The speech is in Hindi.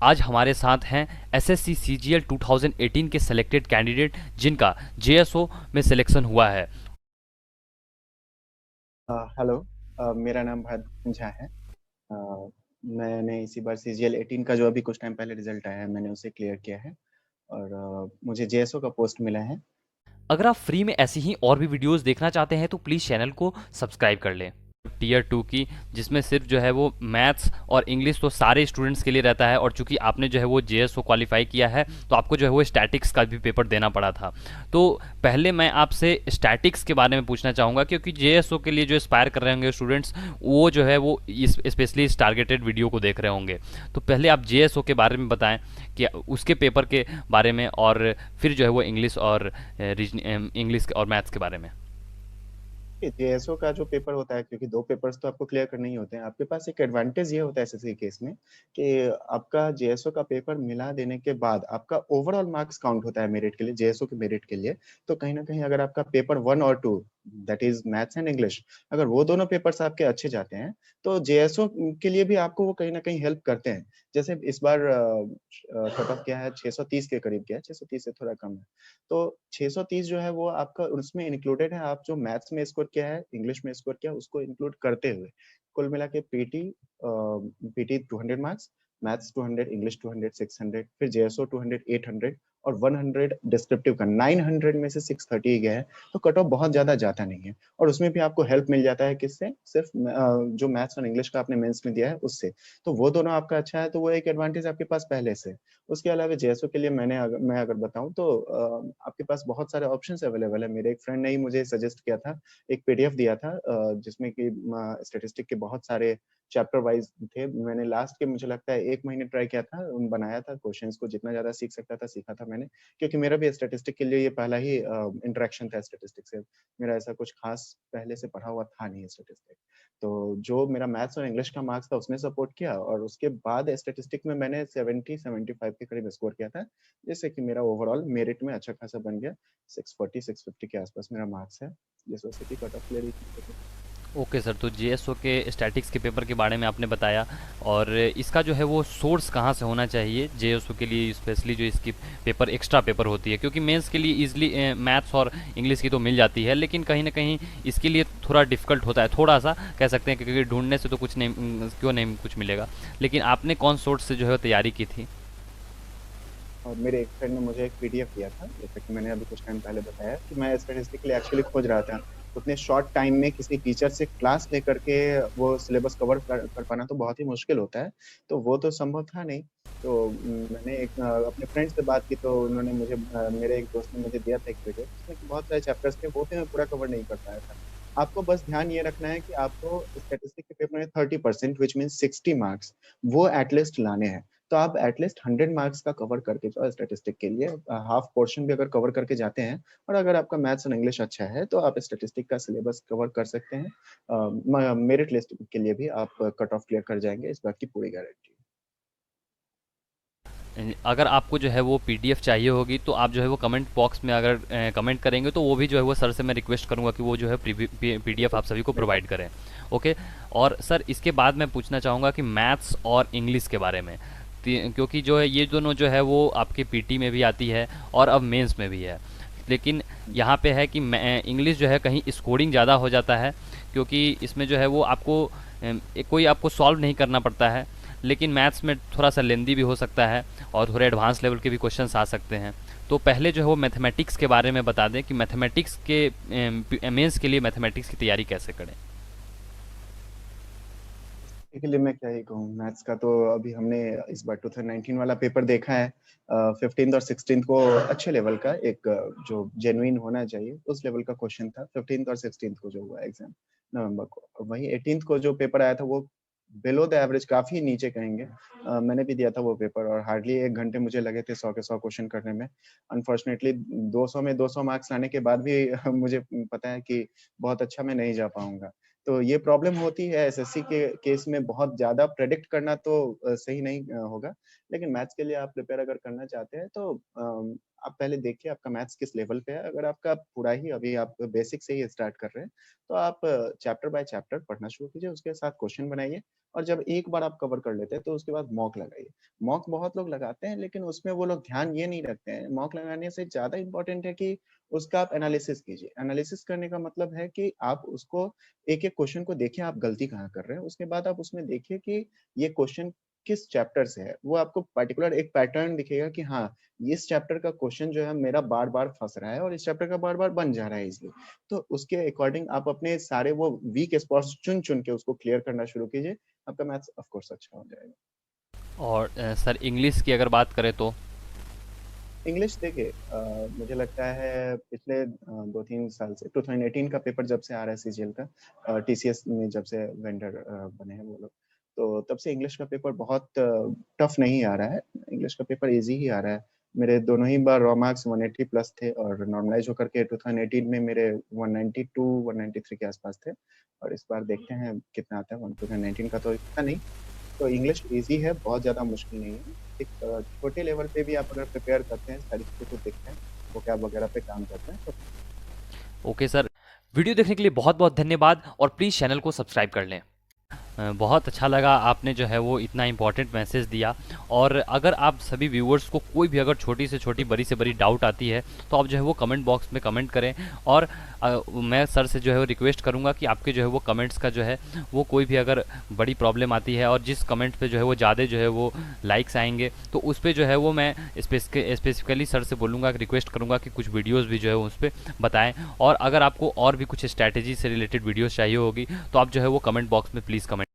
आज हमारे साथ हैं एसएससी सीजीएल 2018 के सिलेक्टेड कैंडिडेट जिनका जेएसओ में सिलेक्शन हुआ है। हेलो। मेरा नाम भारत झा है। अ, मैंने इसी बार सीजीएल 18 का जो अभी कुछ टाइम पहले रिजल्ट आया है, मैंने उसे क्लियर किया है और मुझे जेएसओ का पोस्ट मिला है। अगर आप फ्री में ऐसी ही और भी वीडियोस देखना चाहते हैं तो प्लीज़ चैनल को सब्सक्राइब कर लें। टीयर टू की, जिसमें सिर्फ जो है वो मैथ्स और इंग्लिश तो सारे स्टूडेंट्स के लिए रहता है, और चूंकि आपने जो है वो जेएसओ क्वालिफाई किया है तो आपको जो है वो स्टैटिक्स का भी पेपर देना पड़ा था। तो पहले मैं आपसे स्टैटिक्स के बारे में पूछना चाहूँगा, क्योंकि जेएसओ के लिए जो एस्पायर कर रहे होंगे स्टूडेंट्स, वो जो है वो इस स्पेशली इस टारगेटेड वीडियो को देख रहे होंगे। तो पहले आप जेएसओ के बारे में बताएं कि उसके पेपर के बारे में, और फिर जो है वो इंग्लिश और इंग्लिश और मैथ्स के बारे में। जेएसओ का जो पेपर होता है, क्योंकि दो पेपर्स तो आपको क्लियर करने ही होते हैं, आपके पास एक एडवांटेज ये होता है एसएससी केस में कि आपका जेएसओ का पेपर मिला देने के बाद आपका ओवरऑल मार्क्स काउंट होता है मेरिट के लिए, जेएसओ के मेरिट के लिए। तो कहीं ना कहीं अगर आपका पेपर 1 और 2, that is maths and English, अगर वो दोनों पेपर्स आपके अच्छे जाते हैं तो जेएसओ के लिए भी आपको वो कहीं ना कहीं हेल्प करते हैं। जैसे इस बार कट ऑफ क्या है, 630 के करीब गया है, 630 से थोड़ा कम है। तो 630 जो है वो आपका उसमें इंक्लूडेड है, आप जो मैथ्स में स्कोर किया है, इंग्लिश में स्कोर किया, उसको इंक्लूड करते हुए कुल मिला के पीटी 200 मार्क्स, मैथ्स 200, इंग्लिश 200, 600, फिर जेएसओ 200, 800 और 100 डिस्क्रिप्टिव का 900 में से 630 ही गया है। तो कट ऑफ बहुत ज्यादा जाता नहीं है, और उसमें भी आपको हेल्प मिल जाता है किससे, सिर्फ जो मैथ्स और इंग्लिश का आपने मेंस में दिया है उससे। तो वो दोनों आपका अच्छा है, तो वो एक एडवांटेज आपके पास पहले से। उसके अलावा जेएसओ के लिए मैं अगर बताऊं तो आपके पास बहुत सारे ऑप्शंस अवेलेबल है। मेरे एक फ्रेंड ने ही मुझे सजेस्ट किया था, एक पीडीएफ दिया था जिसमें कि स्टेटिस्टिक के बहुत सारे चैप्टर वाइज थे। मैंने लास्ट के मुझे लगता है 1 महीने ट्राई किया था, बनाया था क्वेश्चंस को, जितना ज्यादा सीख सकता था सीखा था मैंने, क्योंकि मेरा भी स्टेटिस्टिक के लिए ये पहला ही इंटरेक्शन था स्टेटिस्टिक से। मेरा ऐसा कुछ खास पहले से पढ़ा हुआ था नहीं स्टेटिस्टिक। तो जो मेरा मैथ्स और इंग्लिश का मार्क्स था उसने सपोर्ट किया, और उसके बाद स्टेटिस्टिक में मैंने 70-75 के करीब स्कोर किया था, जिससे कि मेरा ओवरऑल मेरिट में अच्छा खासा बन गया। 640-650 के आसपास मेरा मार्क्स है, जिस वजह से कि cut off clear. Okay sir, तो जेएसओ के स्टैटिक्स के पेपर के बारे में आपने बताया, और इसका जो है वो सोर्स कहाँ से होना चाहिए जेएसओ के लिए, स्पेशली जो इसकी पेपर एक्स्ट्रा पेपर होती है, क्योंकि मेंस के लिए इजीली मैथ्स और इंग्लिश की तो मिल जाती है, लेकिन कहीं ना कहीं इसके लिए थोड़ा डिफिकल्ट होता है, थोड़ा सा कह सकते हैं, क्योंकि ढूंढने से तो कुछ नहीं, क्यों नहीं कुछ मिलेगा। लेकिन आपने कौन सोर्स से जो है तैयारी की थी? और मेरे एक फ्रेंड ने मुझे एक पीडीएफ दिया था, जैसा कि मैंने अभी कुछ टाइम पहले बताया कि मैं स्टैटिस्टिकली एक्चुअली खोज रहा था। उतने शॉर्ट टाइम में किसी टीचर से क्लास लेकर के वो सिलेबस कवर कर पाना तो बहुत ही मुश्किल होता है। तो वो तो संभव था नहीं। तो मैंने एक अपने फ्रेंड से बात की, तो उन्होंने मुझे मेरे एक दोस्त ने मुझे दिया था एक पीडीएफ, जिसमें कि बहुत सारे चैप्टर्स थे, वो भी मैं पूरा कवर नहीं कर पाया था। आपको बस ध्यान ये रखना है कि आपको स्टैटिस्टिक के पेपर में 30%, विच मीन 60 मार्क्स, वो एटलीस्ट लाने हैं। तो आप एटलीस्ट 100 मार्क्स का कवर करके जाओ स्टेटिस्टिक के लिए, हाफ पोर्शन भी अगर कवर करके जाते हैं, और अगर आपका मैथ्स और इंग्लिश अच्छा है तो आप स्टेटिस्टिक का सिलेबस कवर कर सकते हैं। मेरिट लिस्ट के लिए भी आप कट ऑफ क्लियर कर जाएंगे, इस बात की पूरी गारंटी। अगर आपको जो है वो पीडीएफ चाहिए होगी तो आप जो है वो कमेंट बॉक्स में अगर कमेंट करेंगे तो वो भी जो है वो सर से मैं रिक्वेस्ट करूंगा कि वो जो है पीडीएफ आप सभी को प्रोवाइड करें। ओके। और सर, इसके बाद मैं पूछना चाहूँगा कि मैथ्स और इंग्लिश के बारे में, क्योंकि जो है ये दोनों जो है वो आपके पीटी में भी आती है और अब मेंस में भी है, लेकिन यहाँ पे है कि इंग्लिश जो है कहीं स्कोरिंग ज़्यादा हो जाता है, क्योंकि इसमें जो है वो आपको कोई आपको सॉल्व नहीं करना पड़ता है, लेकिन मैथ्स में थोड़ा सा लेंदी भी हो सकता है और थोड़े एडवांस लेवल के भी क्वेश्चंस आ सकते हैं। तो पहले जो है वो मैथमेटिक्स के बारे में बता दें कि मैथमेटिक्स के मेंस के लिए मैथमेटिक्स की तैयारी कैसे करें। इसके लिए मैं क्या ही कहूँ, मैथ्स का तो अभी हमने इस बार 2019 वाला पेपर देखा है। 15th और 16th को अच्छे लेवल का एक जो जेन्युइन होना चाहिए उस लेवल का क्वेश्चन था, 15th और 16th को जो हुआ एग्जाम नवंबर को। और वहीं 18th को जो पेपर आया था वो बिलो द एवरेज, काफी नीचे कहेंगे। मैंने भी दिया था वो पेपर, और हार्डली 1 घंटे मुझे लगे थे 100 के 100 क्वेश्चन करने में। अनफॉर्चुनेटली 200 में 200 मार्क्स लाने के बाद भी मुझे पता है कि बहुत अच्छा मैं नहीं जा पाऊंगा। तो ये प्रॉब्लम होती है एसएससी के केस में, बहुत ज्यादा प्रेडिक्ट करना तो सही नहीं होगा। लेकिन मैथ्स के लिए आप प्रिपेयर अगर करना चाहते हैं तो आप पहले देखिए आपका मैथ्स किस लेवल पे है। अगर आपका पूरा ही अभी आप बेसिक से ही स्टार्ट कर रहे हैं, तो आप चैप्टर बाय चैप्टर पढ़ना शुरू कीजिए, उसके साथ क्वेश्चन बनाइए और जब एक बार आप कवर कर लेते हैं, तो उसके बाद मॉक लगाइए। मॉक बहुत लोग लगाते हैं, लेकिन उसमें वो लोग ध्यान ये नहीं रखते हैं, मॉक लगाने से ज़्यादा इम्पोर्टेंट है कि उसका आप एनालिसिस कीजिए। एनालिसिस करने का मतलब है कि आप उसको एक-एक क्वेश्चन को देखिए आप गलती कहाँ कर रहे हैं, उसके बाद आप उसमें देखिए कि ये क्वेश्चन किस चैप्टर से है। वो आपको पर्टिकुलर एक पैटर्न दिखेगा कि हाँ, इस चैप्टर का क्वेश्चन जो है मेरा बार-बार फँस रहा है और इस चैप्टर का बार-बार बन जा रहा है ईज़िली। तो उसके अकॉर्डिंग आप अपने सारे वो वीक स्पॉट्स चुन-चुन के उसको क्लियर करना शुरू कीजिए। आपका मैथ्स ऑफ कोर्स अच्छा हो जाएगा। और सर इंग्लिश की अगर बात करें तो? इंग्लिश देखिए मुझे लगता है पिछले 2-3 साल से 2018 का पेपर जब से आ रहा है सीजीएल का, टीसीएस में जब से वेंडर बने हैं वो लोग, तो तब से इंग्लिश का पेपर बहुत टफ नहीं आ रहा है। इंग्लिश का पेपर ईज़ी ही आ रहा है। मेरे दोनों ही बार रॉ मार्क्स 180 प्लस थे और नॉर्मलाइज़ होकर के 2018 में मेरे 192 193 के आस-पास थे और इस बार देखते हैं कितना आता है। 2019 का तो इतना नहीं, तो इंग्लिश ईज़ी है, बहुत ज़्यादा मुश्किल नहीं है। एक छोटे लेवल पे भी आप अगर प्रिपेयर करते हैं, सारी चीज़ों को देखते हैं, वोकैब वगैरह पे काम करते हैं, तो ओके सर, वीडियो देखने के लिए बहुत बहुत धन्यवाद और प्लीज़ चैनल को सब्सक्राइब कर लें। बहुत अच्छा लगा आपने जो है वो इतना इम्पोर्टेंट मैसेज दिया। और अगर आप सभी व्यूअर्स को कोई भी अगर छोटी से छोटी बड़ी से बड़ी डाउट आती है तो आप जो है वो कमेंट बॉक्स में कमेंट करें। और मैं सर से जो है वो रिक्वेस्ट करूंगा कि आपके जो है वो कमेंट्स का जो है वो कोई भी अगर बड़ी प्रॉब्लम आती है और जिस कमेंट पे जो है वो ज़्यादा जो है वो लाइक्स आएंगे तो उस पर जो है वो मैं स्पेसिफिकली सर से बोलूँगा, रिक्वेस्ट करूँगा कि कुछ वीडियोज़ भी जो है उस पर बताएँ। और अगर आपको और भी कुछ स्ट्रैटेजी से रिलेटेड वीडियोज़ चाहिए होगी तो आप जो है वो कमेंट बॉक्स में प्लीज़ कमेंट